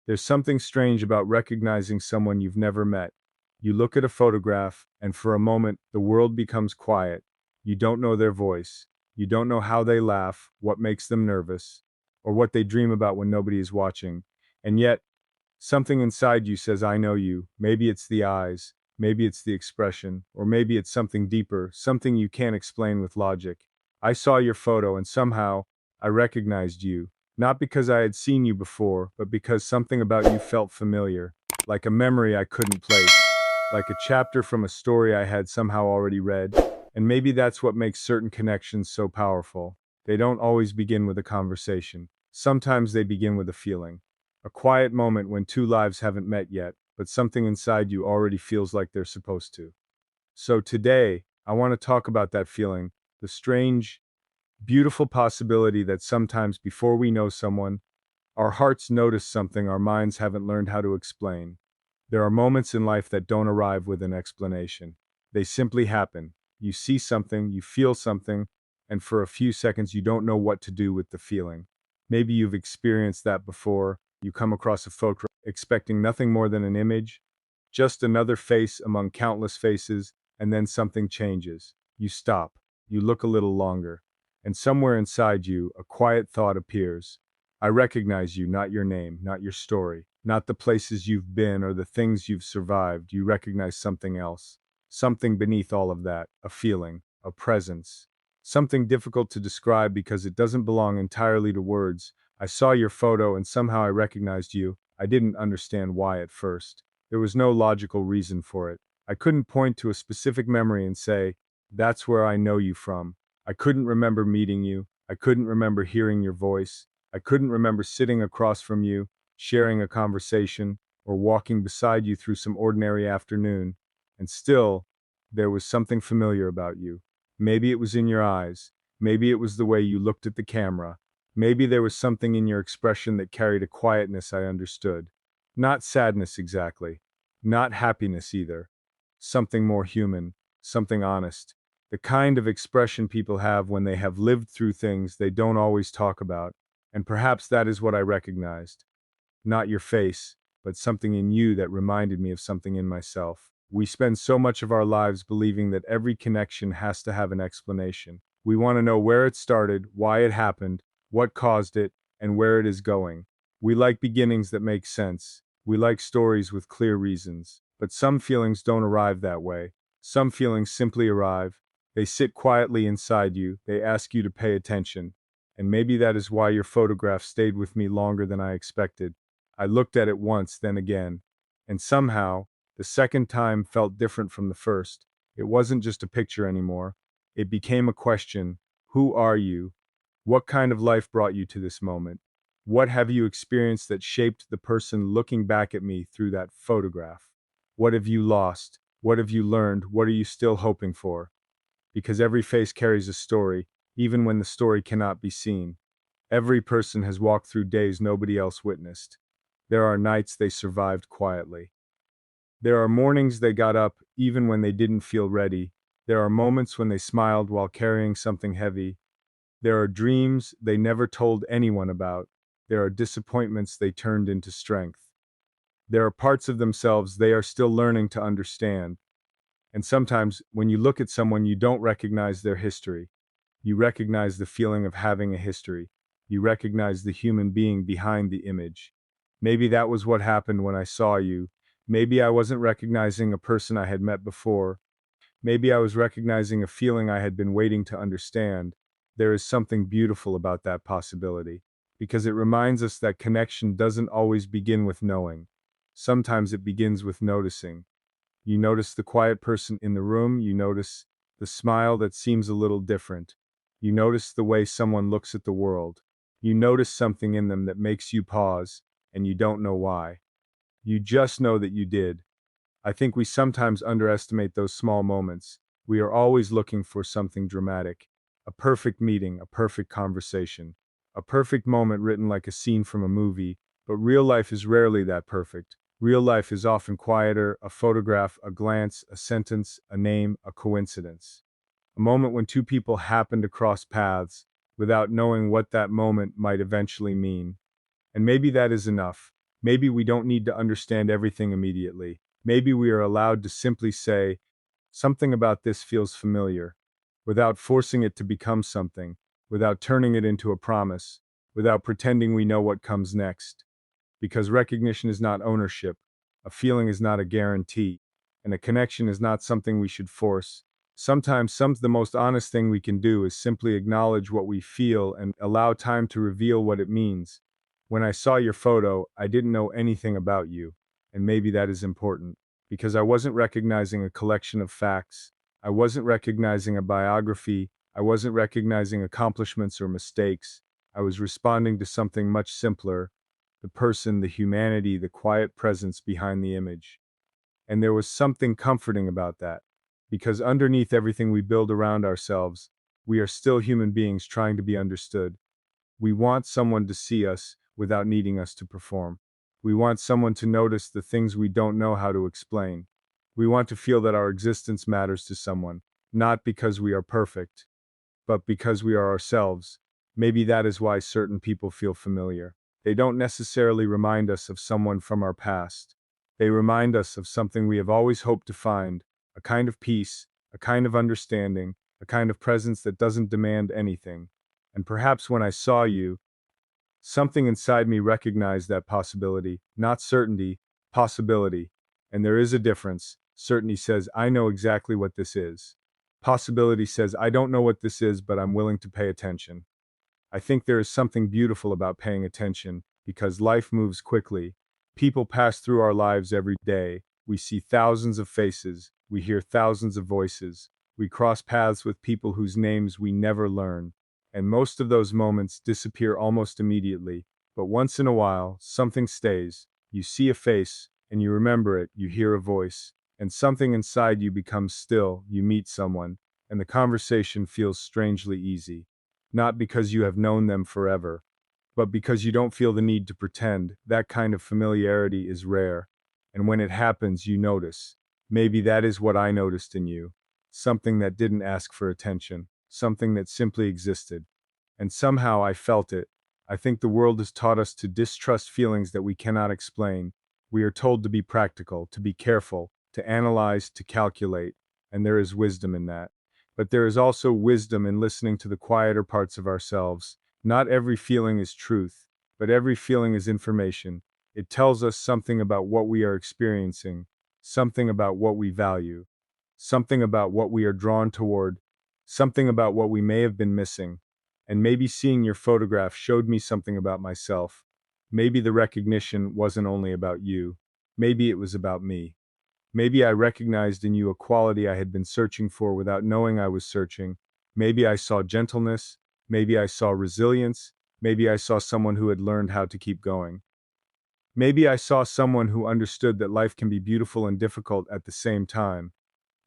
There's something strange about recognizing someone you've never met. You look at a photograph, and for a moment, the world becomes quiet. You don't know their voice. You don't know how they laugh, what makes them nervous, or what they dream about when nobody is watching. And yet, something inside you says, I know you. Maybe it's the eyes, maybe it's the expression, or maybe it's something deeper, something you can't explain with logic. I saw your photo, and somehow, I recognized you. Not because I had seen you before, but because something about you felt familiar, like a memory I couldn't place, like a chapter from a story I had somehow already read. And maybe that's what makes certain connections so powerful. They don't always begin with a conversation. Sometimes they begin with a feeling. A quiet moment when two lives haven't met yet, but something inside you already feels like they're supposed to. So today, I want to talk about that feeling, the strange, beautiful possibility that sometimes before we know someone, our hearts notice something our minds haven't learned how to explain. There are moments in life that don't arrive with an explanation. They simply happen. You see something, you feel something, and for a few seconds you don't know what to do with the feeling. Maybe you've experienced that before. You come across a photo expecting nothing more than an image, just another face among countless faces, and then something changes. You stop, you look a little longer, and somewhere inside you, a quiet thought appears. I recognize you, not your name, not your story, not the places you've been or the things you've survived. You recognize something else, something beneath all of that, a feeling, a presence, something difficult to describe because it doesn't belong entirely to words. I saw your photo and somehow I recognized you. I didn't understand why at first. There was no logical reason for it. I couldn't point to a specific memory and say, that's where I know you from. I couldn't remember meeting you. I couldn't remember hearing your voice. I couldn't remember sitting across from you, sharing a conversation, or walking beside you through some ordinary afternoon. And still, there was something familiar about you. Maybe it was in your eyes. Maybe it was the way you looked at the camera. Maybe there was something in your expression that carried a quietness I understood. Not sadness exactly. Not happiness either. Something more human. Something honest. The kind of expression people have when they have lived through things they don't always talk about. And perhaps that is what I recognized. Not your face, but something in you that reminded me of something in myself. We spend so much of our lives believing that every connection has to have an explanation. We want to know where it started, why it happened, what caused it, and where it is going. We like beginnings that make sense. We like stories with clear reasons. But some feelings don't arrive that way. Some feelings simply arrive. They sit quietly inside you. They ask you to pay attention. And maybe that is why your photograph stayed with me longer than I expected. I looked at it once, then again. And somehow, the second time felt different from the first. It wasn't just a picture anymore. It became a question. Who are you? What kind of life brought you to this moment? What have you experienced that shaped the person looking back at me through that photograph? What have you lost? What have you learned? What are you still hoping for? Because every face carries a story, even when the story cannot be seen. Every person has walked through days nobody else witnessed. There are nights they survived quietly. There are mornings they got up even when they didn't feel ready. There are moments when they smiled while carrying something heavy. There are dreams they never told anyone about. There are disappointments they turned into strength. There are parts of themselves they are still learning to understand. And sometimes, when you look at someone, you don't recognize their history. You recognize the feeling of having a history. You recognize the human being behind the image. Maybe that was what happened when I saw you. Maybe I wasn't recognizing a person I had met before. Maybe I was recognizing a feeling I had been waiting to understand. There is something beautiful about that possibility, because it reminds us that connection doesn't always begin with knowing. Sometimes it begins with noticing. You notice the quiet person in the room, you notice the smile that seems a little different. You notice the way someone looks at the world. You notice something in them that makes you pause, and you don't know why. You just know that you did. I think we sometimes underestimate those small moments. We are always looking for something dramatic. A perfect meeting, a perfect conversation, a perfect moment written like a scene from a movie, but real life is rarely that perfect. Real life is often quieter, a photograph, a glance, a sentence, a name, a coincidence. A moment when two people happen to cross paths without knowing what that moment might eventually mean. And maybe that is enough. Maybe we don't need to understand everything immediately. Maybe we are allowed to simply say, something about this feels familiar, without forcing it to become something, without turning it into a promise, without pretending we know what comes next. Because recognition is not ownership, a feeling is not a guarantee, and a connection is not something we should force. Sometimes the most honest thing we can do is simply acknowledge what we feel and allow time to reveal what it means. When I saw your photo, I didn't know anything about you, and maybe that is important, because I wasn't recognizing a collection of facts, I wasn't recognizing a biography, I wasn't recognizing accomplishments or mistakes. I was responding to something much simpler, the person, the humanity, the quiet presence behind the image. And there was something comforting about that, because underneath everything we build around ourselves, we are still human beings trying to be understood. We want someone to see us without needing us to perform. We want someone to notice the things we don't know how to explain. We want to feel that our existence matters to someone, not because we are perfect, but because we are ourselves. Maybe that is why certain people feel familiar. They don't necessarily remind us of someone from our past. They remind us of something we have always hoped to find, a kind of peace, a kind of understanding, a kind of presence that doesn't demand anything. And perhaps when I saw you, something inside me recognized that possibility, not certainty, possibility. And there is a difference. Certainty says, I know exactly what this is. Possibility says, I don't know what this is, but I'm willing to pay attention. I think there is something beautiful about paying attention, because life moves quickly. People pass through our lives every day. We see thousands of faces. We hear thousands of voices. We cross paths with people whose names we never learn. And most of those moments disappear almost immediately. But once in a while, something stays. You see a face, and you remember it. You hear a voice, and something inside you becomes still. You meet someone, and the conversation feels strangely easy. Not because you have known them forever, but because you don't feel the need to pretend. That kind of familiarity is rare. And when it happens, you notice. Maybe that is what I noticed in you. Something that didn't ask for attention, something that simply existed. And somehow I felt it. I think the world has taught us to distrust feelings that we cannot explain. We are told to be practical, to be careful, to analyze, to calculate, and there is wisdom in that. But there is also wisdom in listening to the quieter parts of ourselves. Not every feeling is truth, but every feeling is information. It tells us something about what we are experiencing, something about what we value, something about what we are drawn toward, something about what we may have been missing. And maybe seeing your photograph showed me something about myself. Maybe the recognition wasn't only about you. Maybe it was about me. Maybe I recognized in you a quality I had been searching for without knowing I was searching. Maybe I saw gentleness. Maybe I saw resilience. Maybe I saw someone who had learned how to keep going. Maybe I saw someone who understood that life can be beautiful and difficult at the same time,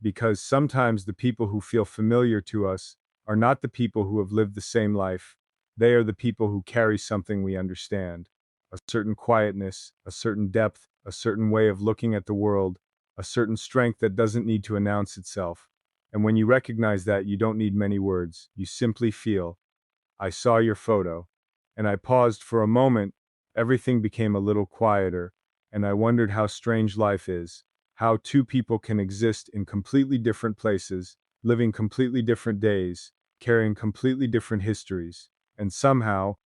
because sometimes the people who feel familiar to us are not the people who have lived the same life. They are the people who carry something we understand, a certain quietness, a certain depth, a certain way of looking at the world, a certain strength that doesn't need to announce itself. And when you recognize that, you don't need many words. You simply feel. I saw your photo, and I paused for a moment. Everything became a little quieter, and I wondered how strange life is, how two people can exist in completely different places, living completely different days, carrying completely different histories, and somehow,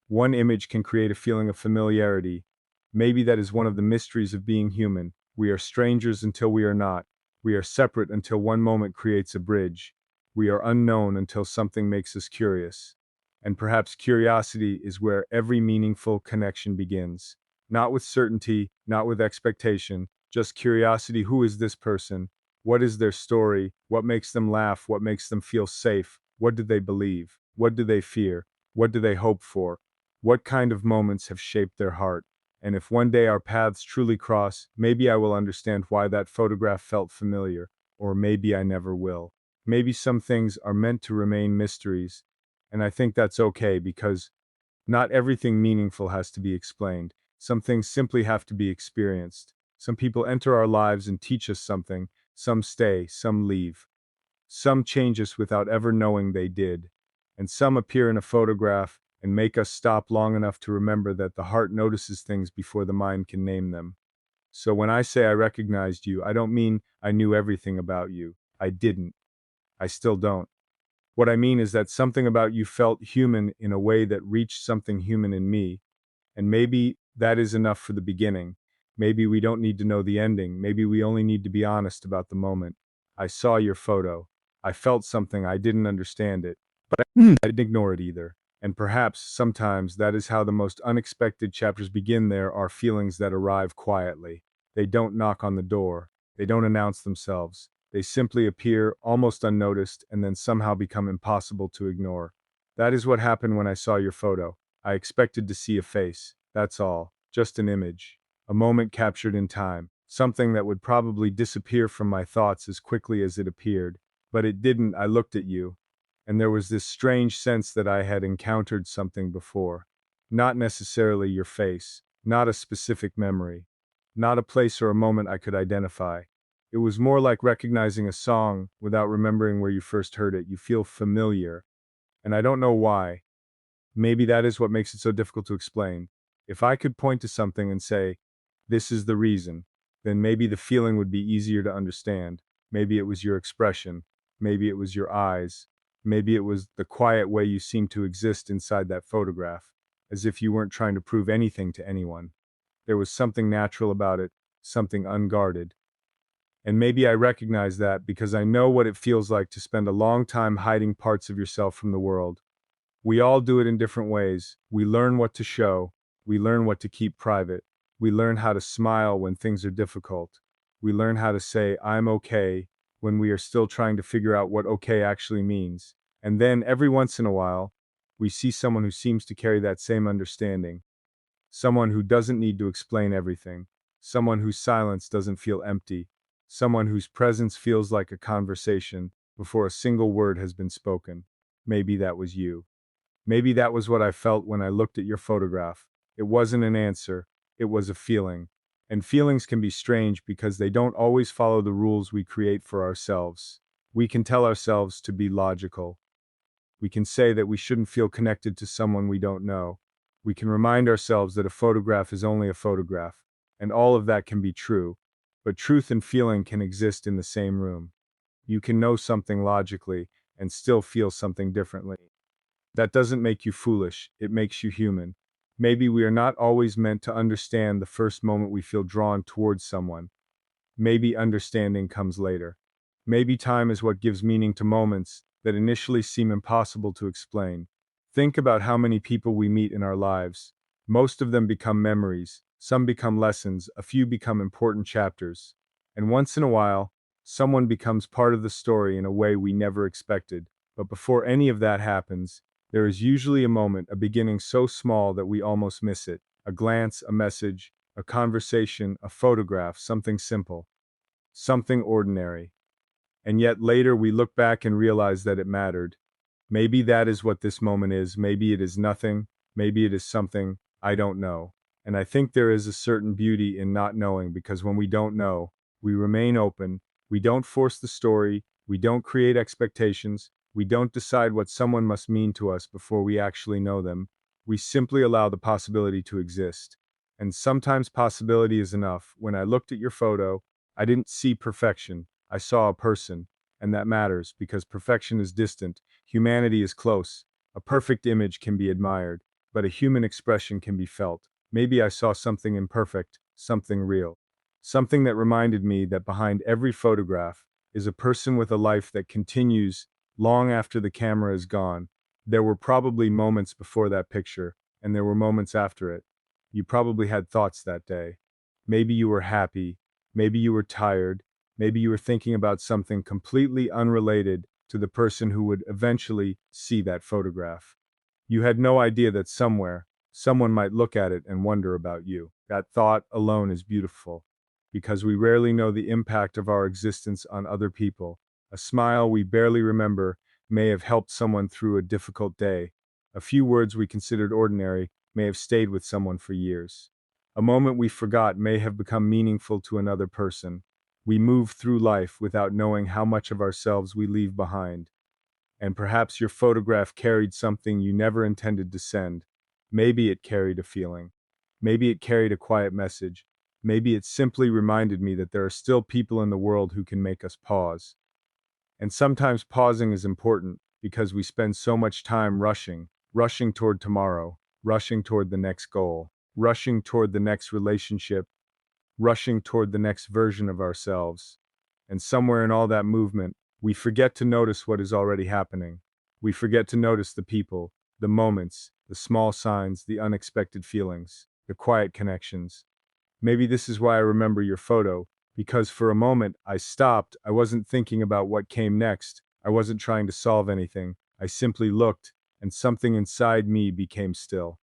one image can create a feeling of familiarity. Maybe that is one of the mysteries of being human. We are strangers until we are not. We are separate until one moment creates a bridge. We are unknown until something makes us curious. And perhaps curiosity is where every meaningful connection begins. Not with certainty, not with expectation, just curiosity. Who is this person? What is their story? What makes them laugh? What makes them feel safe? What do they believe? What do they fear? What do they hope for? What kind of moments have shaped their heart? And if one day our paths truly cross, maybe I will understand why that photograph felt familiar, or maybe I never will. Maybe some things are meant to remain mysteries, and I think that's okay, because not everything meaningful has to be explained. Some things simply have to be experienced. Some people enter our lives and teach us something, some stay, some leave. Some change us without ever knowing they did. And some appear in a photograph, and make us stop long enough to remember that the heart notices things before the mind can name them. So when I say I recognized you, I don't mean I knew everything about you. I didn't. I still don't. What I mean is that something about you felt human in a way that reached something human in me, and maybe that is enough for the beginning. Maybe we don't need to know the ending. Maybe we only need to be honest about the moment. I saw your photo. I felt something. I didn't understand it, but I didn't ignore it either. And perhaps sometimes that is how the most unexpected chapters begin. There are feelings that arrive quietly. They don't knock on the door. They don't announce themselves. They simply appear almost unnoticed and then somehow become impossible to ignore. That is what happened when I saw your photo. I expected to see a face. That's all. Just an image. A moment captured in time. Something that would probably disappear from my thoughts as quickly as it appeared. But it didn't. I looked at you, and there was this strange sense that I had encountered something before. Not necessarily your face, not a specific memory, not a place or a moment I could identify. It was more like recognizing a song without remembering where you first heard it. You feel familiar, and I don't know why. Maybe that is what makes it so difficult to explain. If I could point to something and say, this is the reason, then maybe the feeling would be easier to understand. Maybe it was your expression. Maybe it was your eyes. Maybe it was the quiet way you seemed to exist inside that photograph, as if you weren't trying to prove anything to anyone. There was something natural about it, something unguarded. And maybe I recognize that because I know what it feels like to spend a long time hiding parts of yourself from the world. We all do it in different ways. We learn what to show. We learn what to keep private. We learn how to smile when things are difficult. We learn how to say, I'm okay, when we are still trying to figure out what okay actually means. And then, every once in a while, we see someone who seems to carry that same understanding. Someone who doesn't need to explain everything. Someone whose silence doesn't feel empty. Someone whose presence feels like a conversation before a single word has been spoken. Maybe that was you. Maybe that was what I felt when I looked at your photograph. It wasn't an answer, it was a feeling. And feelings can be strange because they don't always follow the rules we create for ourselves. We can tell ourselves to be logical. We can say that we shouldn't feel connected to someone we don't know. We can remind ourselves that a photograph is only a photograph. And all of that can be true. But truth and feeling can exist in the same room. You can know something logically and still feel something differently. That doesn't make you foolish, it makes you human. Maybe we are not always meant to understand the first moment we feel drawn towards someone. Maybe understanding comes later. Maybe time is what gives meaning to moments that initially seem impossible to explain. Think about how many people we meet in our lives. Most of them become memories, some become lessons, a few become important chapters. And once in a while, someone becomes part of the story in a way we never expected. But before any of that happens, there is usually a moment, a beginning so small that we almost miss it. A glance, a message, a conversation, a photograph, something simple, something ordinary. And yet later we look back and realize that it mattered. Maybe that is what this moment is. Maybe it is nothing. Maybe it is something. I don't know. And I think there is a certain beauty in not knowing, because when we don't know, we remain open. We don't force the story. We don't create expectations. We don't decide what someone must mean to us before we actually know them. We simply allow the possibility to exist. And sometimes possibility is enough. When I looked at your photo, I didn't see perfection. I saw a person. And that matters because perfection is distant. Humanity is close. A perfect image can be admired, but a human expression can be felt. Maybe I saw something imperfect, something real. Something that reminded me that behind every photograph is a person with a life that continues long after the camera is gone. There were probably moments before that picture, and there were moments after it. You probably had thoughts that day. Maybe you were happy. Maybe you were tired. Maybe you were thinking about something completely unrelated to the person who would eventually see that photograph. You had no idea that somewhere, someone might look at it and wonder about you. That thought alone is beautiful, because we rarely know the impact of our existence on other people. A smile we barely remember may have helped someone through a difficult day. A few words we considered ordinary may have stayed with someone for years. A moment we forgot may have become meaningful to another person. We move through life without knowing how much of ourselves we leave behind. And perhaps your photograph carried something you never intended to send. Maybe it carried a feeling. Maybe it carried a quiet message. Maybe it simply reminded me that there are still people in the world who can make us pause. And sometimes pausing is important because we spend so much time rushing toward tomorrow, rushing toward the next goal, rushing toward the next relationship, rushing toward the next version of ourselves. And somewhere in all that movement, we forget to notice what is already happening. We forget to notice the people, the moments, the small signs, the unexpected feelings, the quiet connections. Maybe this is why I remember your photo, because for a moment I stopped. I wasn't thinking about what came next. I wasn't trying to solve anything. I simply looked, and something inside me became still.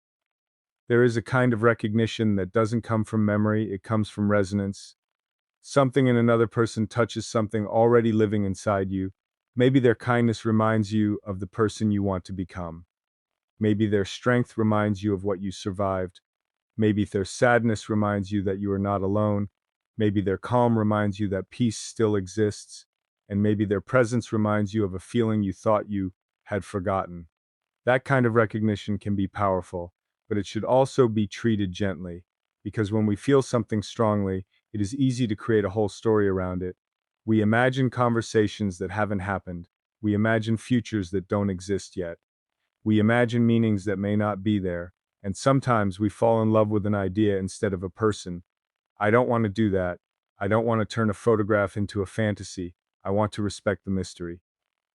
There is a kind of recognition that doesn't come from memory, it comes from resonance. Something in another person touches something already living inside you. Maybe their kindness reminds you of the person you want to become. Maybe their strength reminds you of what you survived. Maybe their sadness reminds you that you are not alone. Maybe their calm reminds you that peace still exists. And maybe their presence reminds you of a feeling you thought you had forgotten. That kind of recognition can be powerful, but it should also be treated gently, because when we feel something strongly, it is easy to create a whole story around it. We imagine conversations that haven't happened. We imagine futures that don't exist yet. We imagine meanings that may not be there. And sometimes we fall in love with an idea instead of a person. I don't want to do that. I don't want to turn a photograph into a fantasy. I want to respect the mystery.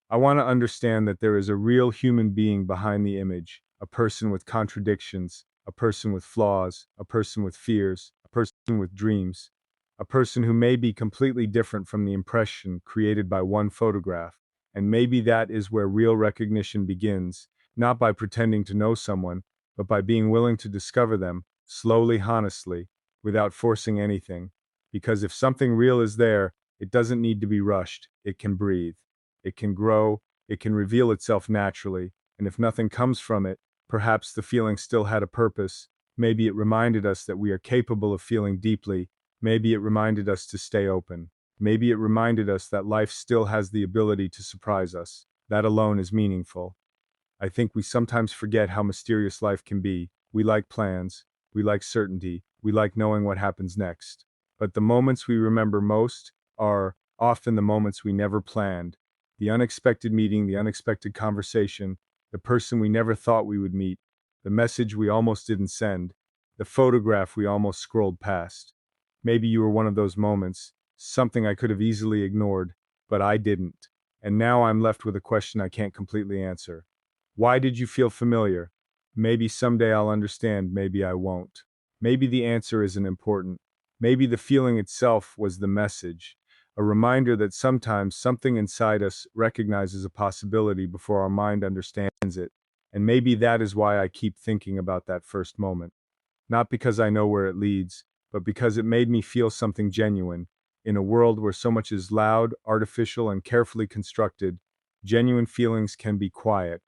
I want to understand that there is a real human being behind the image, a person with contradictions, a person with flaws, a person with fears, a person with dreams, a person who may be completely different from the impression created by one photograph. And maybe that is where real recognition begins, not by pretending to know someone, but by being willing to discover them, slowly, honestly, without forcing anything. Because if something real is there, it doesn't need to be rushed, it can breathe. It can grow, it can reveal itself naturally, and if nothing comes from it, perhaps the feeling still had a purpose. Maybe it reminded us that we are capable of feeling deeply. Maybe it reminded us to stay open. Maybe it reminded us that life still has the ability to surprise us. That alone is meaningful. I think we sometimes forget how mysterious life can be. We like plans, we like certainty, we like knowing what happens next. But the moments we remember most are often the moments we never planned. The unexpected meeting, the unexpected conversation, the person we never thought we would meet, the message we almost didn't send, the photograph we almost scrolled past. Maybe you were one of those moments, something I could have easily ignored, but I didn't. And now I'm left with a question I can't completely answer. Why did you feel familiar? Maybe someday I'll understand, maybe I won't. Maybe the answer isn't important. Maybe the feeling itself was the message, a reminder that sometimes something inside us recognizes a possibility before our mind understands it. And maybe that is why I keep thinking about that first moment. Not because I know where it leads, but because it made me feel something genuine. In a world where so much is loud, artificial, and carefully constructed, genuine feelings can be quiet.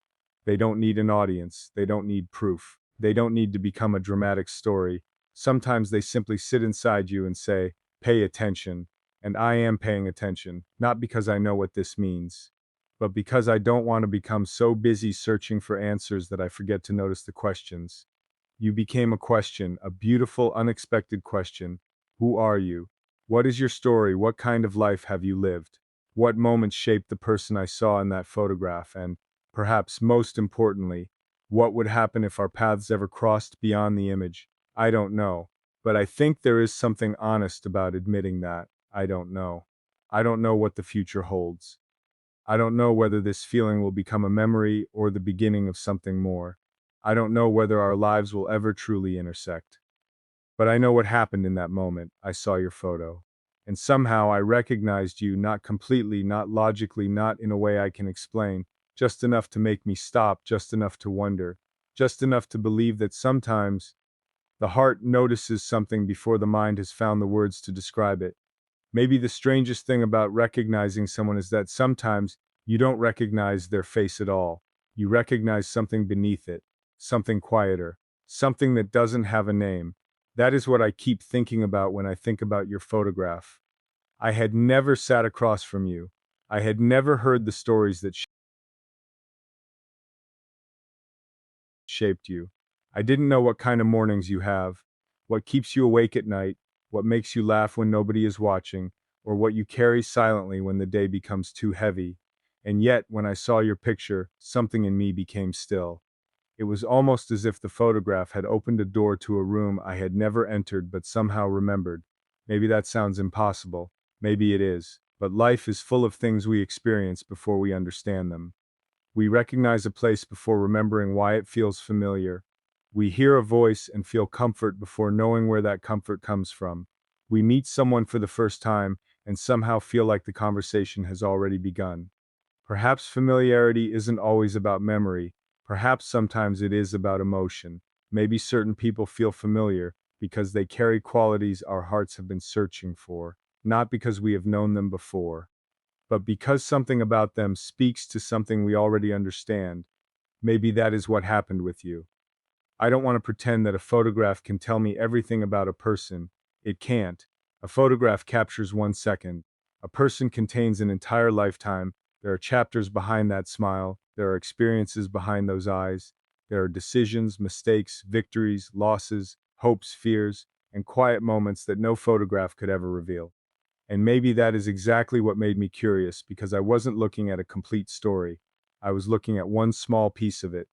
They don't need an audience. They don't need proof. They don't need to become a dramatic story. Sometimes they simply sit inside you and say, pay attention. And I am paying attention, not because I know what this means, but because I don't want to become so busy searching for answers that I forget to notice the questions. You became a question, a beautiful, unexpected question. Who are you? What is your story? What kind of life have you lived? What moments shaped the person I saw in that photograph? And perhaps most importantly, what would happen if our paths ever crossed beyond the image? I don't know. But I think there is something honest about admitting that. I don't know. I don't know what the future holds. I don't know whether this feeling will become a memory or the beginning of something more. I don't know whether our lives will ever truly intersect. But I know what happened in that moment. I saw your photo. And somehow I recognized you, not completely, not logically, not in a way I can explain, just enough to make me stop, just enough to wonder, just enough to believe that sometimes the heart notices something before the mind has found the words to describe it. Maybe the strangest thing about recognizing someone is that sometimes you don't recognize their face at all. You recognize something beneath it, something quieter, something that doesn't have a name. That is what I keep thinking about when I think about your photograph. I had never sat across from you. I had never heard the stories that shaped you. I didn't know what kind of mornings you have, what keeps you awake at night, what makes you laugh when nobody is watching, or what you carry silently when the day becomes too heavy. And yet, when I saw your picture, something in me became still. It was almost as if the photograph had opened a door to a room I had never entered but somehow remembered. Maybe that sounds impossible. Maybe it is. But life is full of things we experience before we understand them. We recognize a place before remembering why it feels familiar. We hear a voice and feel comfort before knowing where that comfort comes from. We meet someone for the first time and somehow feel like the conversation has already begun. Perhaps familiarity isn't always about memory. Perhaps sometimes it is about emotion. Maybe certain people feel familiar because they carry qualities our hearts have been searching for, not because we have known them before, but because something about them speaks to something we already understand. Maybe that is what happened with you. I don't want to pretend that a photograph can tell me everything about a person. It can't. A photograph captures 1 second. A person contains an entire lifetime. There are chapters behind that smile. There are experiences behind those eyes. There are decisions, mistakes, victories, losses, hopes, fears, and quiet moments that no photograph could ever reveal. And maybe that is exactly what made me curious, because I wasn't looking at a complete story. I was looking at one small piece of it.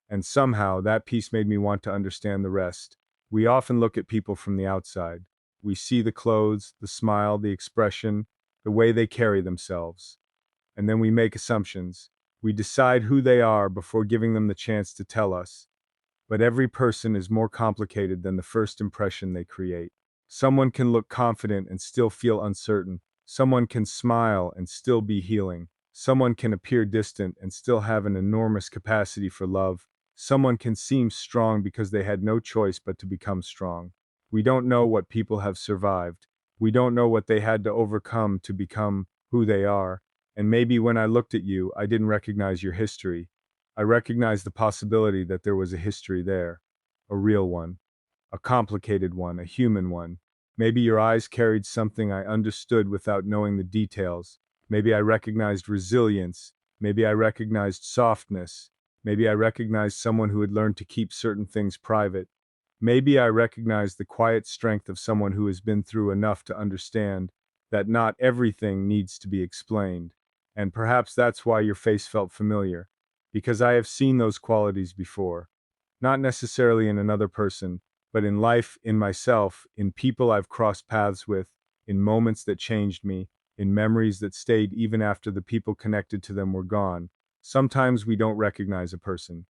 And somehow, that piece made me want to understand the rest. We often look at people from the outside. We see the clothes, the smile, the expression, the way they carry themselves. And then we make assumptions. We decide who they are before giving them the chance to tell us. But every person is more complicated than the first impression they create. Someone can look confident and still feel uncertain. Someone can smile and still be healing. Someone can appear distant and still have an enormous capacity for love. Someone can seem strong because they had no choice but to become strong. We don't know what people have survived. We don't know what they had to overcome to become who they are. And maybe when I looked at you, I didn't recognize your history. I recognized the possibility that there was a history there. A real one. A complicated one, a human one. Maybe your eyes carried something I understood without knowing the details. Maybe I recognized resilience. Maybe I recognized softness. Maybe I recognized someone who had learned to keep certain things private. Maybe I recognized the quiet strength of someone who has been through enough to understand that not everything needs to be explained. And perhaps that's why your face felt familiar, because I have seen those qualities before. Not necessarily in another person, but in life, in myself, in people I've crossed paths with, in moments that changed me, in memories that stayed even after the people connected to them were gone. Sometimes we don't recognize a person.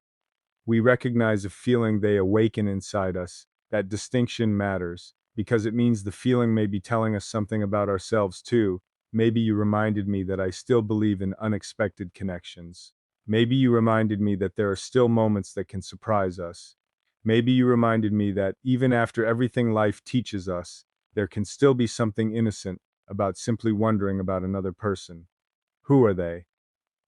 We recognize a feeling they awaken inside us. That distinction matters, because it means the feeling may be telling us something about ourselves too. Maybe you reminded me that I still believe in unexpected connections. Maybe you reminded me that there are still moments that can surprise us. Maybe you reminded me that even after everything life teaches us, there can still be something innocent about simply wondering about another person. Who are they?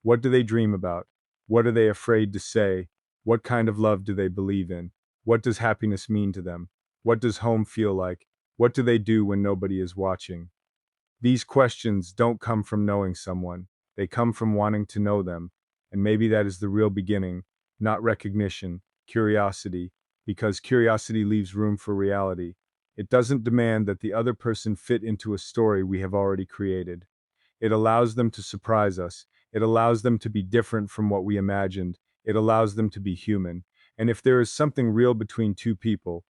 What do they dream about? What are they afraid to say? What kind of love do they believe in? What does happiness mean to them? What does home feel like? What do they do when nobody is watching? These questions don't come from knowing someone, they come from wanting to know them, and maybe that is the real beginning, not recognition, curiosity, because curiosity leaves room for reality. It doesn't demand that the other person fit into a story we have already created. It allows them to surprise us. It allows them to be different from what we imagined. It allows them to be human. And if there is something real between two people,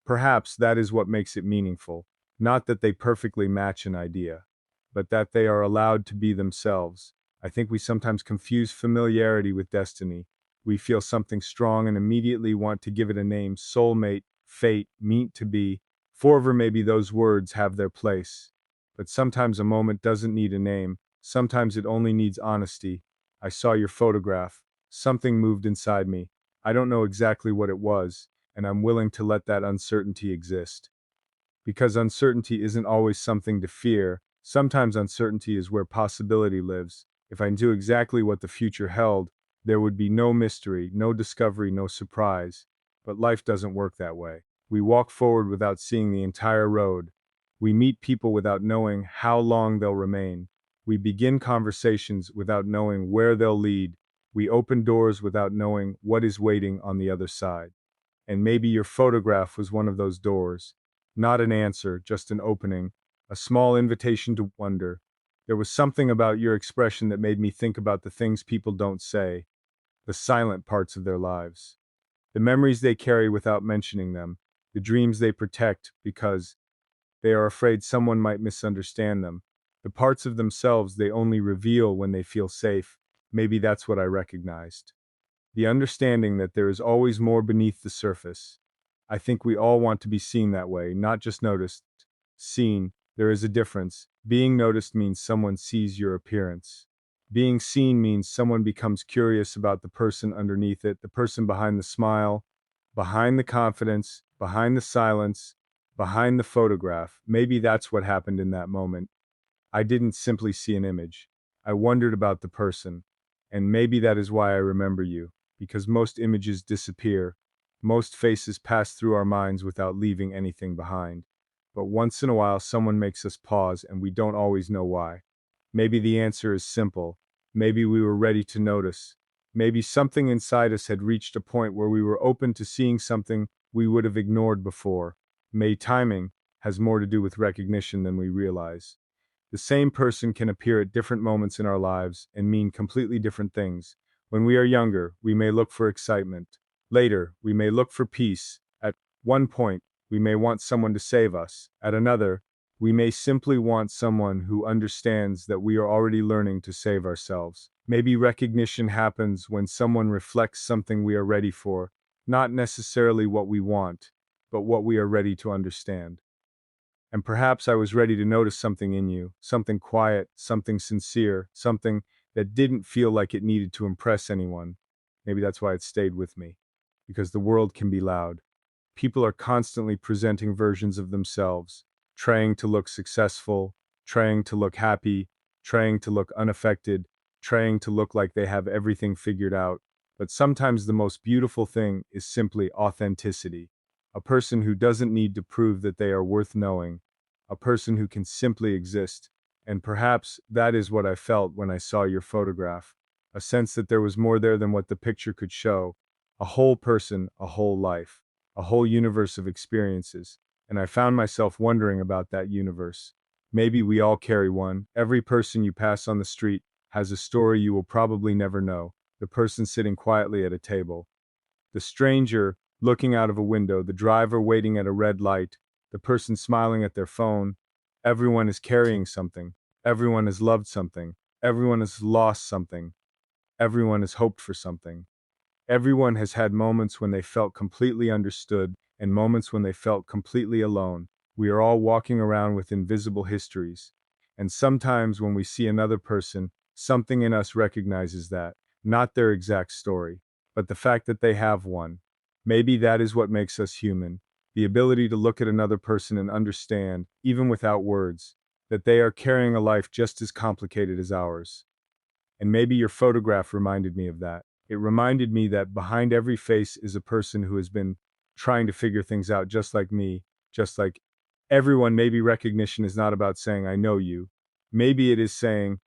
perhaps that is what makes it meaningful. Not that they perfectly match an idea, but that they are allowed to be themselves. I think we sometimes confuse familiarity with destiny. We feel something strong and immediately want to give it a name: soulmate, fate, meant to be. Forever, maybe those words have their place. But sometimes a moment doesn't need a name. Sometimes it only needs honesty. I saw your photograph. Something moved inside me. I don't know exactly what it was, and I'm willing to let that uncertainty exist. Because uncertainty isn't always something to fear. Sometimes uncertainty is where possibility lives. If I knew exactly what the future held, there would be no mystery, no discovery, no surprise. But life doesn't work that way. We walk forward without seeing the entire road. We meet people without knowing how long they'll remain. We begin conversations without knowing where they'll lead. We open doors without knowing what is waiting on the other side. And maybe your photograph was one of those doors. Not an answer, just an opening, a small invitation to wonder. There was something about your expression that made me think about the things people don't say, the silent parts of their lives, the memories they carry without mentioning them, the dreams they protect because they are afraid someone might misunderstand them, the parts of themselves they only reveal when they feel safe. Maybe that's what I recognized. The understanding that there is always more beneath the surface. I think we all want to be seen that way, not just noticed. Seen, there is a difference. Being noticed means someone sees your appearance. Being seen means someone becomes curious about the person underneath it, the person behind the smile, behind the confidence, behind the silence, behind the photograph. Maybe that's what happened in that moment. I didn't simply see an image. I wondered about the person. And maybe that is why I remember you, because most images disappear, most faces pass through our minds without leaving anything behind. But once in a while, someone makes us pause, and we don't always know why. Maybe the answer is simple. Maybe we were ready to notice. Maybe something inside us had reached a point where we were open to seeing something we would have ignored before. May timing has more to do with recognition than we realize. The same person can appear at different moments in our lives and mean completely different things. When we are younger, we may look for excitement. Later, we may look for peace. At one point, we may want someone to save us. At another, we may simply want someone who understands that we are already learning to save ourselves. Maybe recognition happens when someone reflects something we are ready for, not necessarily what we want, but what we are ready to understand. And perhaps I was ready to notice something in you, something quiet, something sincere, something that didn't feel like it needed to impress anyone. Maybe that's why it stayed with me. Because the world can be loud. People are constantly presenting versions of themselves, trying to look successful, trying to look happy, trying to look unaffected, trying to look like they have everything figured out. But sometimes the most beautiful thing is simply authenticity. A person who doesn't need to prove that they are worth knowing, a person who can simply exist. And perhaps that is what I felt when I saw your photograph, a sense that there was more there than what the picture could show, a whole person, a whole life, a whole universe of experiences, and I found myself wondering about that universe. Maybe we all carry one. Every person you pass on the street has a story you will probably never know. The person sitting quietly at a table, the stranger looking out of a window, the driver waiting at a red light, the person smiling at their phone. Everyone is carrying something. Everyone has loved something. Everyone has lost something. Everyone has hoped for something. Everyone has had moments when they felt completely understood and moments when they felt completely alone. We are all walking around with invisible histories. And sometimes when we see another person, something in us recognizes that, not their exact story, but the fact that they have one. Maybe that is what makes us human, the ability to look at another person and understand, even without words, that they are carrying a life just as complicated as ours. And maybe your photograph reminded me of that. It reminded me that behind every face is a person who has been trying to figure things out just like me, just like everyone. Maybe recognition is not about saying, I know you. Maybe it is saying,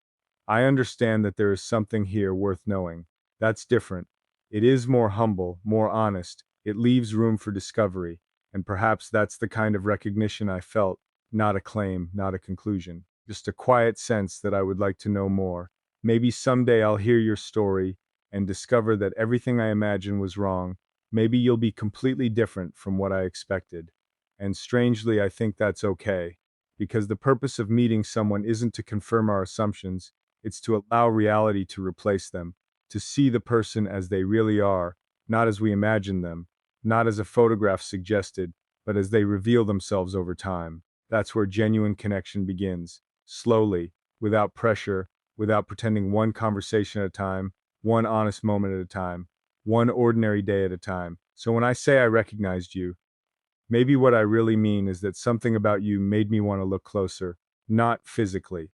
I understand that there is something here worth knowing. That's different. It is more humble, more honest. It leaves room for discovery. And perhaps that's the kind of recognition I felt, not a claim, not a conclusion, just a quiet sense that I would like to know more. Maybe someday I'll hear your story and discover that everything I imagined was wrong. Maybe you'll be completely different from what I expected. And strangely, I think that's okay. Because the purpose of meeting someone isn't to confirm our assumptions, it's to allow reality to replace them, to see the person as they really are, not as we imagine them, not as a photograph suggested, but as they reveal themselves over time. That's where genuine connection begins, slowly, without pressure, without pretending, one conversation at a time, one honest moment at a time, one ordinary day at a time. So when I say I recognized you, maybe what I really mean is that something about you made me want to look closer, not physically,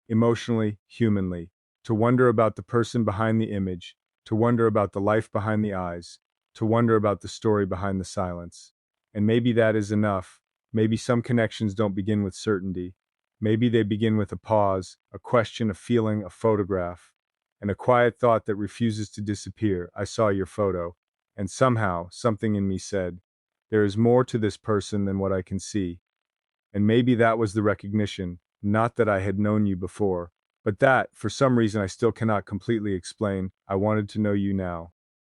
emotionally, humanly, to wonder about the person behind the image, to wonder about the life behind the eyes, to wonder about the story behind the silence. And maybe that is enough. Maybe some connections don't begin with certainty. Maybe they begin with a pause, a question, a feeling, a photograph. and a quiet thought that refuses to disappear. I saw your photo, and somehow something in me said, there is more to this person than what I can see. And maybe that was the recognition, not that I had known you before, but that, for some reason I still cannot completely explain, I wanted to know you now.